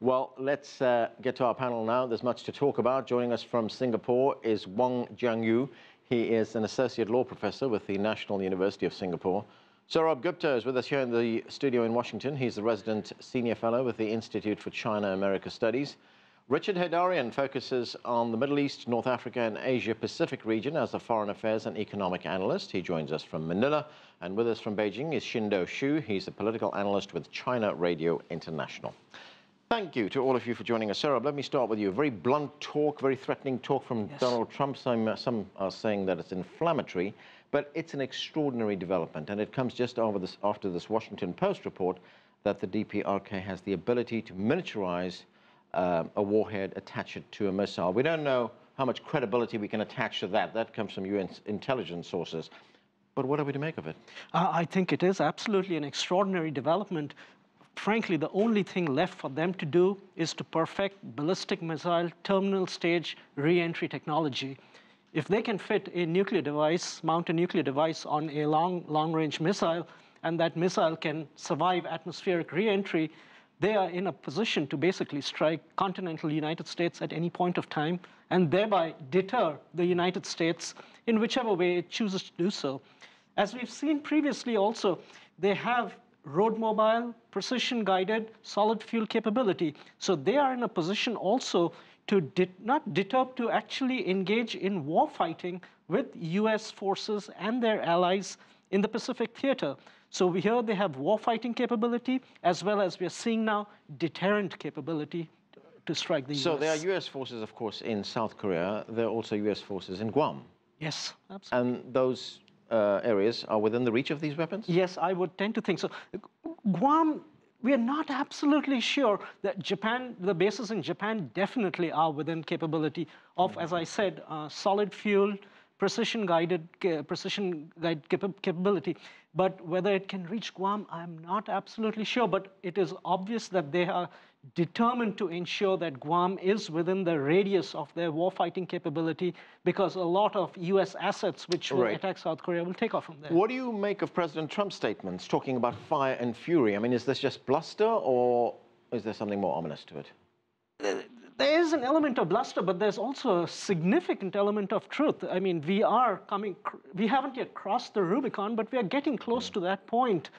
Well, let's get to our panel now. There's much to talk about. Joining us from Singapore is Wang Jiangyu. He is an associate law professor with the National University of Singapore. Sourabh Gupta is with us here in the studio in Washington. He's the resident senior fellow with the Institute for China-America Studies. Richard Heydarian focuses on the Middle East, North Africa and Asia-Pacific region as a foreign affairs and economic analyst. He joins us from Manila. And with us from Beijing is Qinduo Xu. He's a political analyst with China Radio International. Thank you to all of you for joining us. Sourabh, let me start with you. Very blunt talk, very threatening talk from Donald Trump. Some are saying that it's inflammatory, but it's an extraordinary development. And it comes just after this Washington Post report that the DPRK has the ability to miniaturize a warhead, attach it to a missile. We don't know how much credibility we can attach to that. That comes from UN intelligence sources. But what are we to make of it? I think it is absolutely an extraordinary development. Frankly, the only thing left for them to do is to perfect ballistic missile terminal stage re-entry technology. If they can fit a nuclear device, mount a nuclear device on a long-range missile, and that missile can survive atmospheric re-entry, they are in a position to basically strike continental United States at any point of time and thereby deter the United States in whichever way it chooses to do so. As we've seen previously also, they have road mobile, precision guided, solid fuel capability. So they are in a position also to not deter, to actually engage in war fighting with US forces and their allies in the Pacific theater. So here they have war fighting capability, as well as we're seeing now deterrent capability to strike the US. So there are US forces, of course, in South Korea. There are also US forces in Guam. Yes, absolutely. And those areas are within the reach of these weapons? Yes, I would tend to think so. Guam, we are not absolutely sure that Japan, the bases in Japan definitely are within capability of, as I said, solid fuel, precision guide capability. But whether it can reach Guam, I'm not absolutely sure. But it is obvious that they are determined to ensure that Guam is within the radius of their warfighting capability, because a lot of US assets which will attack South Korea will take off from there. What do you make of President Trump's statements talking about fire and fury? I mean, is this just bluster, or is there something more ominous to it? There is an element of bluster, but there's also a significant element of truth. I mean, we haven't yet crossed the Rubicon, but we are getting close to that point.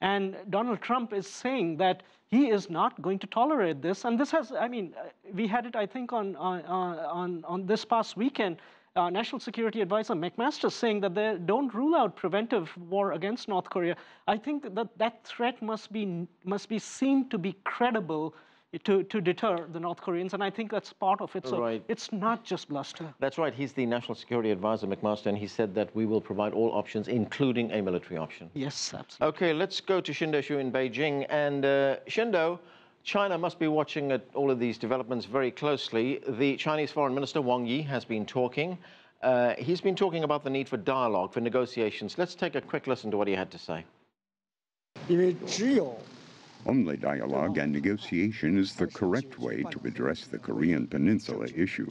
And Donald Trump is saying that he is not going to tolerate this. And this has, I mean, we had it, I think, on this past weekend, National Security Advisor McMaster saying that they don't rule out preventive war against North Korea. I think that threat must be seen to be credible to deter the North Koreans, and I think that's part of it. So it's not just bluster. That's right. He's the National Security Advisor, McMaster, and he said that we will provide all options, including a military option. Yes, absolutely. Okay, let's go to Qinduo Xu in Beijing. And Qinduo, China must be watching at all of these developments very closely. The Chinese Foreign Minister, Wang Yi, has been talking. He's been talking about the need for dialogue, for negotiations. Let's take a quick listen to what he had to say. Only dialogue and negotiation is the correct way to address the Korean Peninsula issue.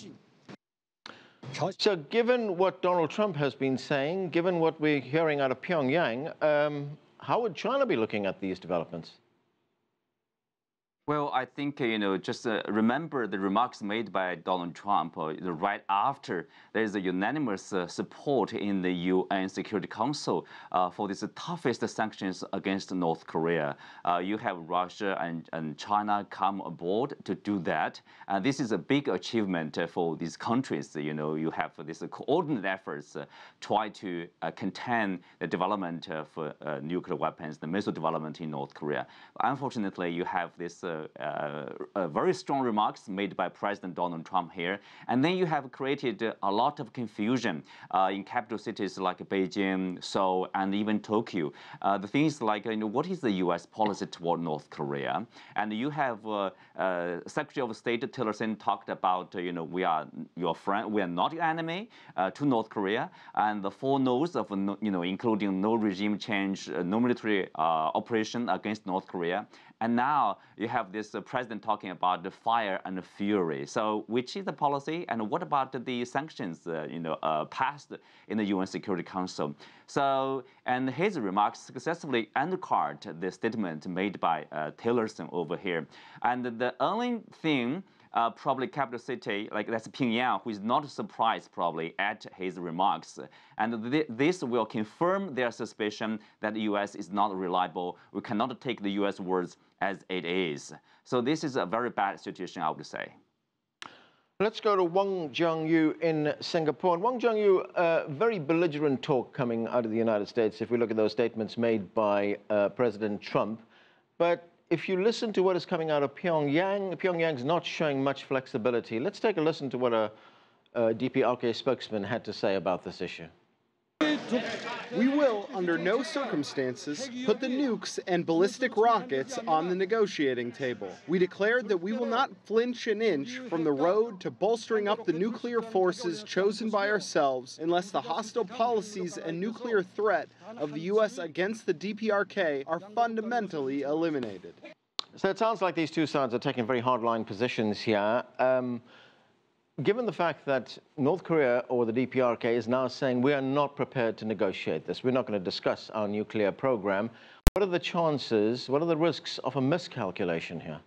So given what Donald Trump has been saying, given what we're hearing out of Pyongyang, how would China be looking at these developments? Well, I think, just remember the remarks made by Donald Trump right after there is a unanimous support in the UN Security Council for these toughest sanctions against North Korea. You have Russia and China come aboard to do that. This is a big achievement for these countries. You have this coordinated efforts try to contain the development of nuclear weapons, the missile development in North Korea. Unfortunately, you have this very strong remarks made by President Donald Trump here. And then you have created a lot of confusion in capital cities like Beijing, Seoul, and even Tokyo. The things like, what is the U.S. policy toward North Korea? And you have Secretary of State Tillerson talked about, we are your friend, we are not your enemy to North Korea. And the four no's of, including no regime change, no military operation against North Korea, And now you have this president talking about the fire and the fury. So which is the policy, and what about the sanctions passed in the UN Security Council? So, and his remarks successfully undercut the statement made by Tillerson over here. And the only thing probably capital city, like that's Pyongyang, who is not surprised probably at his remarks. And this will confirm their suspicion that the U.S. is not reliable. We cannot take the U.S. words as it is. So this is a very bad situation, I would say. Let's go to Wang Jiangyu in Singapore. And Wang Jiangyu, very belligerent talk coming out of the United States if we look at those statements made by President Trump. But if you listen to what is coming out of Pyongyang, Pyongyang's not showing much flexibility. Let's take a listen to what a DPRK spokesman had to say about this issue. We will, under no circumstances, put the nukes and ballistic rockets on the negotiating table. We declared that we will not flinch an inch from the road to bolstering up the nuclear forces chosen by ourselves unless the hostile policies and nuclear threat of the U.S. against the DPRK are fundamentally eliminated. So it sounds like these two sides are taking very hardline positions here. Given the fact that North Korea or the DPRK is now saying we are not prepared to negotiate this, we're not going to discuss our nuclear program, what are the chances, what are the risks of a miscalculation here?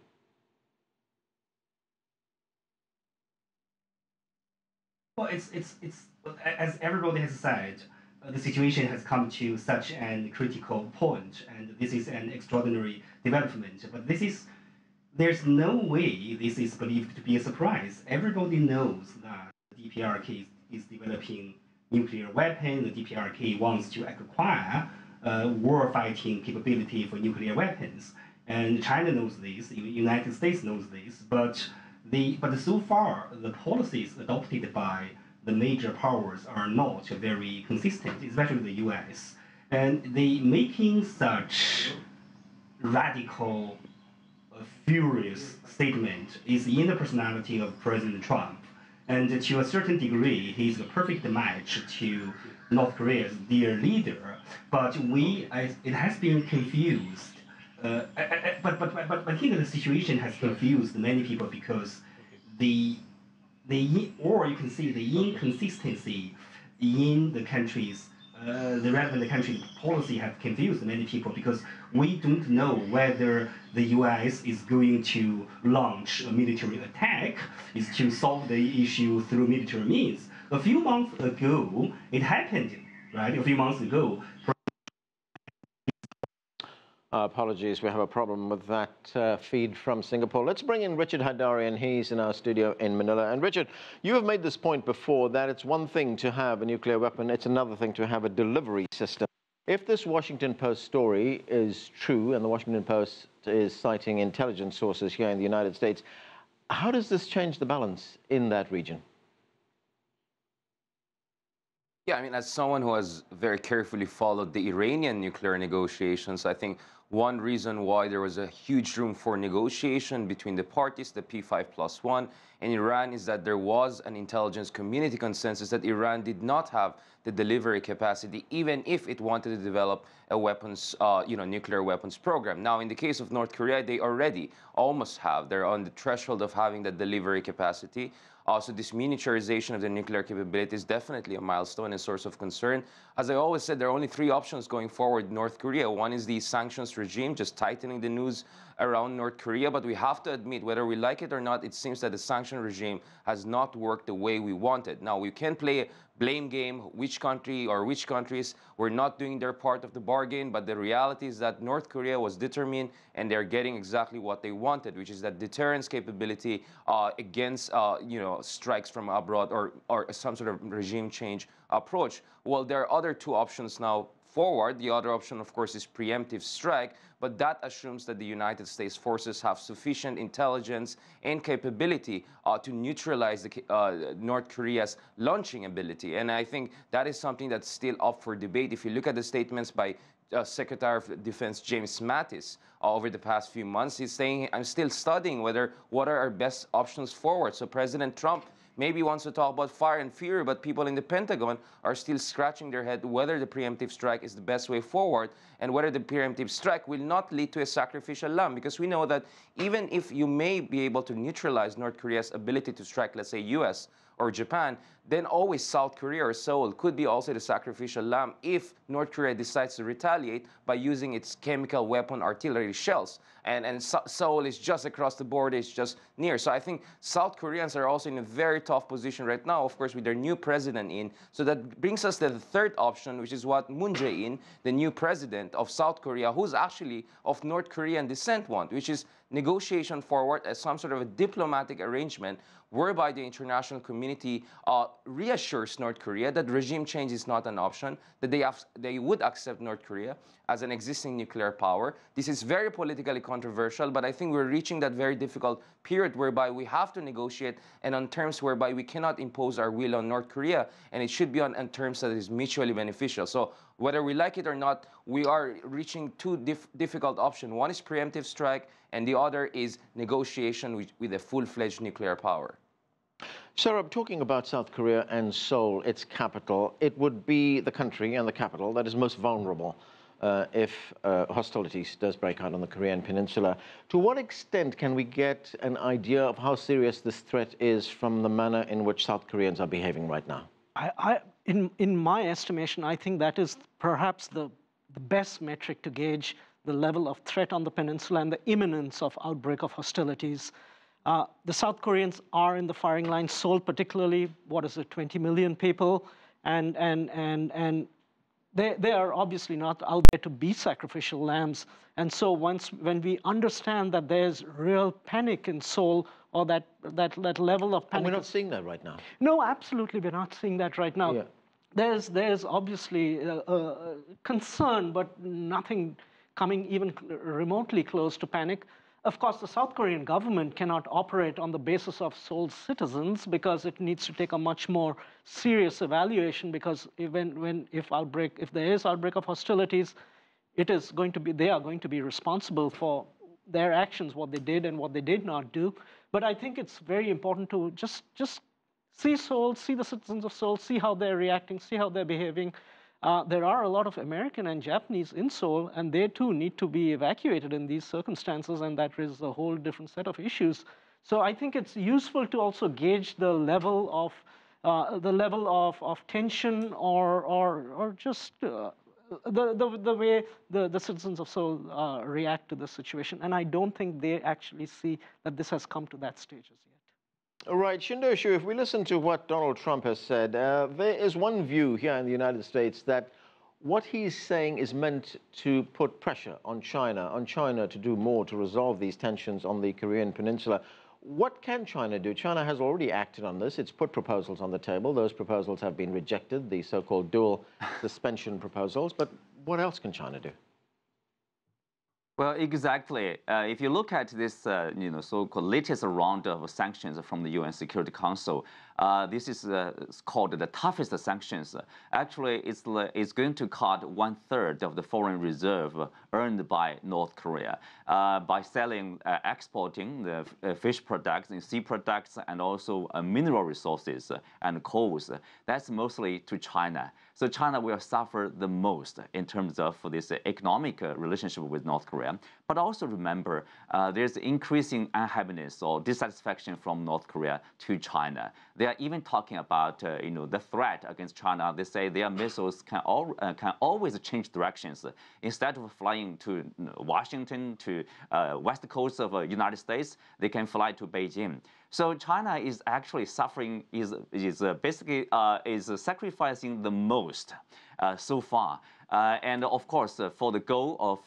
Well, it's as everybody has said, the situation has come to such a critical point, and this is an extraordinary development. But there's no way this is believed to be a surprise. Everybody knows that the DPRK is developing nuclear weapons. The DPRK wants to acquire war-fighting capability for nuclear weapons. And China knows this, the United States knows this, but so far the policies adopted by the major powers are not very consistent, especially the US. And they making such radical furious statement is in the personality of President Trump. And to a certain degree, he's a perfect match to North Korea's dear leader. But it has been confused. But I think the situation has confused many people because or you can see the inconsistency in the country's the relevant country's policy have confused many people because we don't know whether the U.S. is going to launch a military attack, is to solve the issue through military means. A few months ago, it happened, right? A few months ago. Apologies, we have a problem with that feed from Singapore. Let's bring in Richard Heydarian. He's in our studio in Manila. And Richard, you have made this point before that it's one thing to have a nuclear weapon, it's another thing to have a delivery system. If this Washington Post story is true, and the Washington Post is citing intelligence sources here in the United States, how does this change the balance in that region? Yeah, I mean, as someone who has very carefully followed the Iranian nuclear negotiations, I think one reason why there was a huge room for negotiation between the parties, the P5+1, and Iran is that there was an intelligence community consensus that Iran did not have the delivery capacity, even if it wanted to develop a weapons, nuclear weapons program. Now, in the case of North Korea, they already almost have. They're on the threshold of having the delivery capacity. So this miniaturization of the nuclear capability is definitely a milestone and source of concern. As I always said, there are only three options going forward in North Korea. One is the sanctions regime, just tightening the news around North Korea. But we have to admit, whether we like it or not, it seems that the sanction regime has not worked the way we wanted. Now, we can play a blame game, which country or which countries were not doing their part of the bargain. But the reality is that North Korea was determined, and they're getting exactly what they wanted, which is that deterrence capability against, strikes from abroad or some sort of regime change approach. Well, there are other two options now forward. The other option, of course, is preemptive strike, but that assumes that the United States forces have sufficient intelligence and capability to neutralize North Korea's launching ability. And I think that is something that's still up for debate. If you look at the statements by Secretary of Defense James Mattis over the past few months, he's saying, I'm still studying what are our best options forward. So President Trump maybe wants to talk about fire and fury, but people in the Pentagon are still scratching their head whether the preemptive strike is the best way forward and whether the preemptive strike will not lead to a sacrificial lamb, because we know that even if you may be able to neutralize North Korea's ability to strike, let's say, U.S. or Japan, then always South Korea or Seoul could be also the sacrificial lamb if North Korea decides to retaliate by using its chemical weapon artillery shells. And Seoul is just across the border, it's just near. So I think South Koreans are also in a very tough position right now, of course, with their new president in. So that brings us to the third option, which is what Moon Jae-in, the new president of South Korea, who's actually of North Korean descent, want, which is negotiation forward as some sort of a diplomatic arrangement whereby the international community reassures North Korea that regime change is not an option, that they would accept North Korea as an existing nuclear power. This is very politically controversial, but I think we're reaching that very difficult period whereby we have to negotiate and on terms whereby we cannot impose our will on North Korea, and it should be on terms that is mutually beneficial. So whether we like it or not, we are reaching two difficult options. One is preemptive strike, and the other is negotiation with a full-fledged nuclear power. Sourabh, talking about South Korea and Seoul, its capital, it would be the country and the capital that is most vulnerable if hostilities does break out on the Korean Peninsula. To what extent can we get an idea of how serious this threat is from the manner in which South Koreans are behaving right now? In my estimation, I think that is perhaps the best metric to gauge the level of threat on the peninsula and the imminence of outbreak of hostilities. The South Koreans are in the firing line, Seoul particularly, 20 million people, and they are obviously not out there to be sacrificial lambs. And so when we understand that there's real panic in Seoul, or that level of panic. And we're not seeing that right now. No, absolutely, we're not seeing that right now. Yeah. There's obviously concern, but nothing coming even remotely close to panic. Of course, the South Korean government cannot operate on the basis of Seoul's citizens because it needs to take a much more serious evaluation, because if there is outbreak of hostilities, they are going to be responsible for their actions, what they did and what they did not do. But I think it's very important to just see Seoul, see the citizens of Seoul, see how they're reacting, see how they're behaving. There are a lot of American and Japanese in Seoul, and they too need to be evacuated in these circumstances, and that raises a whole different set of issues. So I think it's useful to also gauge the level of tension or just the way the citizens of Seoul react to this situation. And I don't think they actually see that this has come to that stage as yet. All right, Qinduo Xu, if we listen to what Donald Trump has said, there is one view here in the United States that what he's saying is meant to put pressure on China to do more to resolve these tensions on the Korean Peninsula. What can China do? China has already acted on this. It's put proposals on the table. Those proposals have been rejected, the so-called dual suspension proposals. But what else can China do? Well, exactly. If you look at this, so-called latest round of sanctions from the UN Security Council, this is called the toughest sanctions. Actually, it's going to cut 1/3 of the foreign reserve earned by North Korea by exporting the fish products and sea products and also mineral resources and coals. That's mostly to China. So China will suffer the most in terms of this economic relationship with North Korea. But also remember, there's increasing unhappiness or dissatisfaction from North Korea to China. They are even talking about the threat against China. They say their missiles can always change directions. Instead of flying to Washington, to west coast of United States, they can fly to Beijing. So China is actually suffering, is sacrificing the most so far. And of course, for the goal of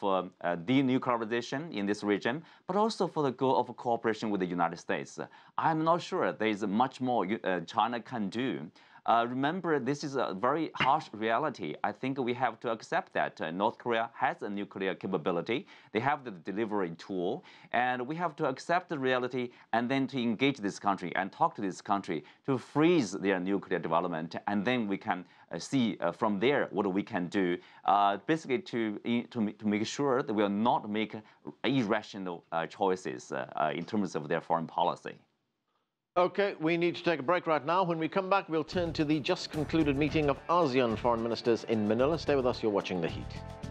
denuclearization in this region, but also for the goal of cooperation with the United States. I'm not sure there is much more China can do. Remember, this is a very harsh reality. I think we have to accept that North Korea has a nuclear capability. They have the delivery tool, and we have to accept the reality and then to engage this country and talk to this country to freeze their nuclear development, and then we can see from there what we can do, basically to make sure that we will not make irrational choices in terms of their foreign policy. Okay, we need to take a break right now. When we come back, we'll turn to the just concluded meeting of ASEAN foreign ministers in Manila. Stay with us, you're watching The Heat.